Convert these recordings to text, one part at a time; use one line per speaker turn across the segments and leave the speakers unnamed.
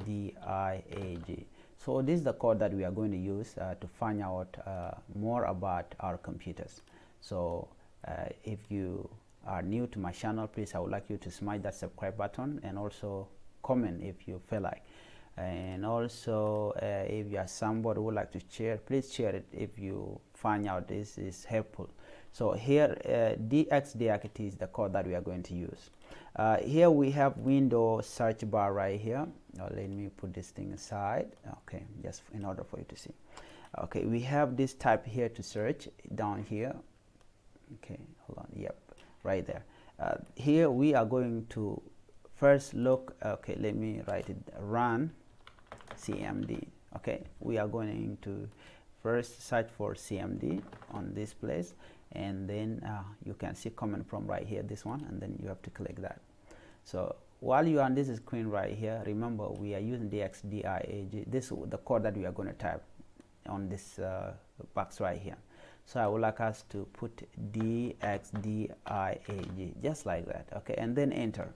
DIAG. So this is the code that we are going to use to find out more about our computers. So if you are new to my channel, please, I would like you to smash that subscribe button and also comment if you feel like. And also if you are somebody who would like to share, please share it if you find out this is helpful. So here DXDIAC is the code that we are going to use. Here we have Windows search bar right here. Let me put this thing aside, okay, just in order for you to see. Okay, we have this type here to search down here. Okay, hold on, yep, right there. Here we are going to first look, okay, let me write it, run CMD. Okay, we are going to first search for CMD on this place, and then you can see coming from right here, this one, and then you have to click that. So while you are on this screen right here, remember we are using DXDIAG. This is the code that we are going to type on this box right here. So I would like us to put DXDIAG just like that, okay, and then enter.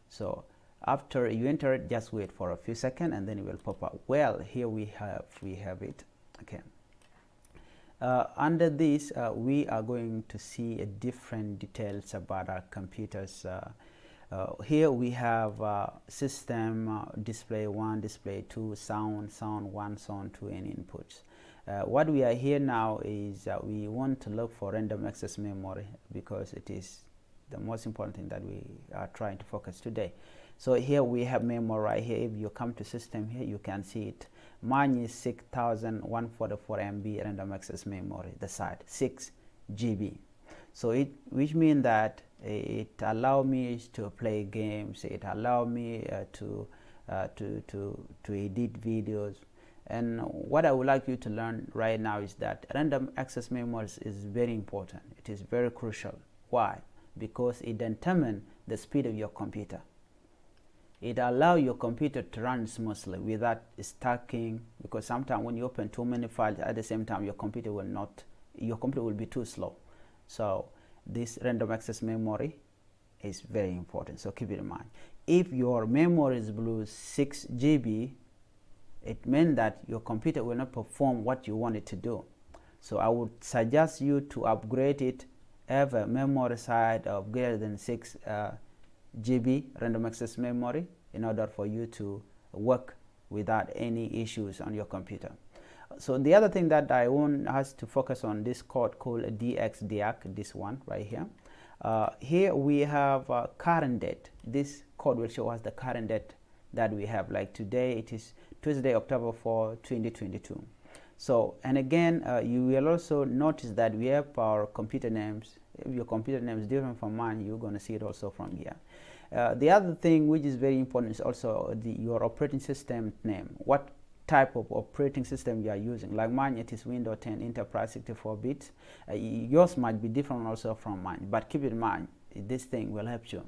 So after you enter it, just wait for a few seconds and then it will pop up. Well, here we have it, okay. Under this we are going to see different details about our computers. Here we have system, display 1, display 2, sound 1, sound 2, and inputs. What we are here now is we want to look for random access memory because it is the most important thing that we are trying to focus today. So here we have memory right here. If you come to system here, you can see it. Mine is 6144 MB random access memory, the side 6 GB. So which means that it allow me to play games, it allow me to edit videos. And what I would like you to learn right now is that random access memory is very important. It is very crucial. Why? Because it determines the speed of your computer. It allows your computer to run smoothly without stacking, because sometimes when you open too many files at the same time, your computer will be too slow. So this random access memory is very important, so keep it in mind. If your memory is below 6 GB, it means that your computer will not perform what you want it to do. So I would suggest you to upgrade it, have a memory size of greater than 6 GB random access memory in order for you to work without any issues on your computer. So the other thing that I want us to focus on, this code called DXDIAC, this one right here. Here we have current date. This code will show us the current date that we have. Like today, it is Tuesday, October 4, 2022. So, and again, you will also notice that we have our computer names. If your computer name is different from mine, you're going to see it also from here. The other thing which is very important is also your operating system name. What type of operating system you are using. Like mine, it is Windows 10 Enterprise 64 bits. Yours might be different also from mine, but keep in mind, this thing will help you.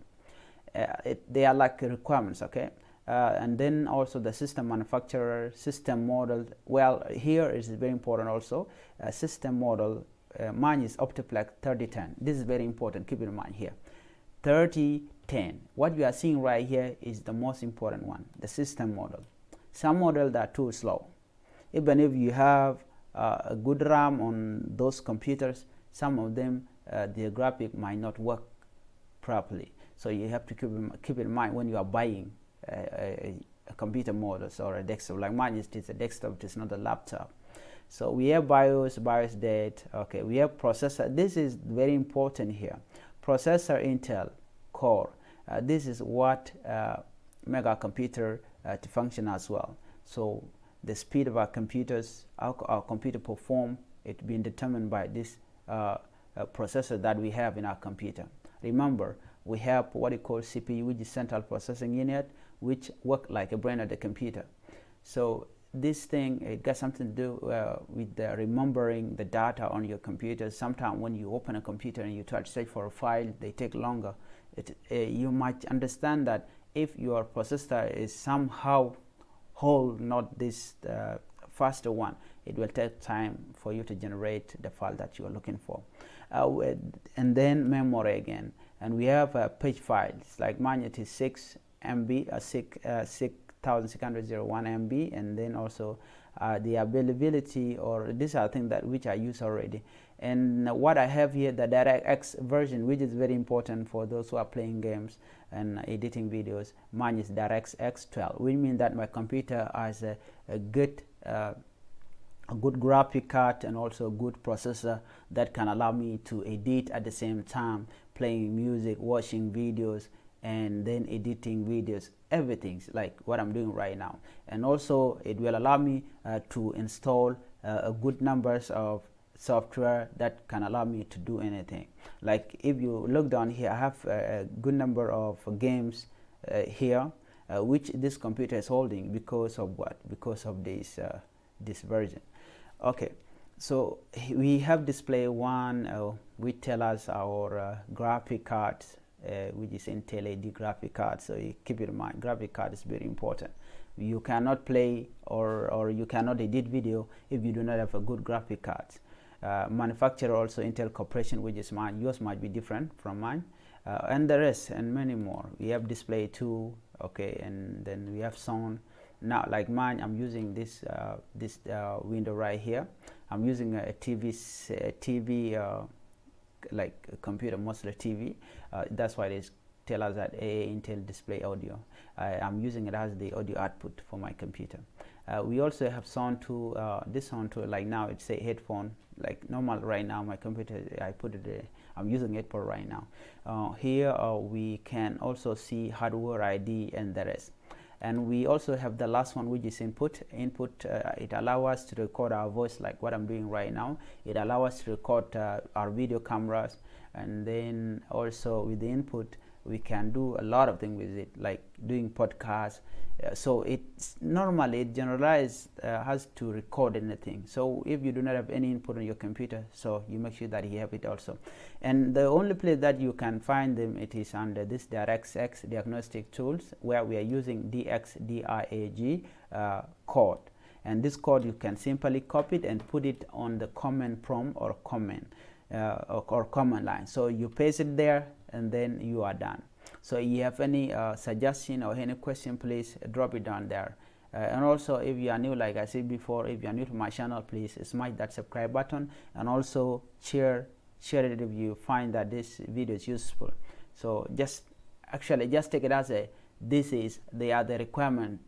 They are like requirements, okay? And then also the system manufacturer, system model. Well, here is very important also. System model, mine is Optiplex 3010. This is very important, keep in mind here. 3010. What you are seeing right here is the most important one, the system model. Some models are too slow. Even if you have a good RAM on those computers, some of them, the graphic might not work properly. So you have to keep in mind when you are buying a computer model or a desktop. Like mine is a desktop, it is not a laptop. So we have BIOS date. Okay, we have processor. This is very important here. Processor Intel Core. This is what make our computer to function as well. So the speed of our computers, our computer perform, it being determined by this processor that we have in our computer. Remember, we have what we call CPU, which is central processing unit, which work like a brain of the computer. So this thing, it got something to do with remembering the data on your computer. Sometimes when you open a computer and you try to search for a file, they take longer. You might understand that if your processor is somehow whole, not this faster one, it will take time for you to generate the file that you are looking for. And then memory again. And we have page files, like mine it is 6 MB, 6,601 MB, and then also the availability, or these are things that which I use already. And what I have here, the DirectX version, which is very important for those who are playing games and editing videos. Mine is DirectX 12, which means that my computer has a good graphic card and also a good processor that can allow me to edit at the same time, playing music, watching videos, and then editing videos, everything like what I'm doing right now. And also it will allow me to install a good numbers of software that can allow me to do anything. Like if you look down here, I have a good number of games here, which this computer is holding because of what? Because of this this version. Okay, so we have display one, which tell us our graphic cards, which is Intel AD graphic card. So you keep it in mind, graphic card is very important. You cannot play or you cannot edit video if you do not have a good graphic card. Manufacturer also Intel Corporation, which is mine. Yours might be different from mine, and the rest and many more. We have display 2, okay, and then we have sound. Now like mine, I'm using this window right here. I'm using a TV like a computer, mostly TV. That's why they tell us that Intel Display Audio. I'm using it as the audio output for my computer. We also have sound tool. This sound tool, like now it's a headphone, like normal right now my computer, I put it I'm using it for right now. Here we can also see hardware ID and the rest. And we also have the last one, which is input. It allows us to record our voice, like what I'm doing right now. It allows us to record our video cameras, and then also with the input we can do a lot of things with it, like doing podcasts. So it's normally it generalized has to record anything. So if you do not have any input on your computer, so you make sure that you have it also. And the only place that you can find them, it is under this DirectX diagnostic tools, where we are using DXDIAG code. And this code you can simply copy it and put it on the command prompt or command command line. So you paste it there and then you are done. So you have any suggestion or any question, please drop it down there. And also if you are new, like I said before, if you are new to my channel, please smash that subscribe button, and also share it if you find that this video is useful. So just take it as they are the requirement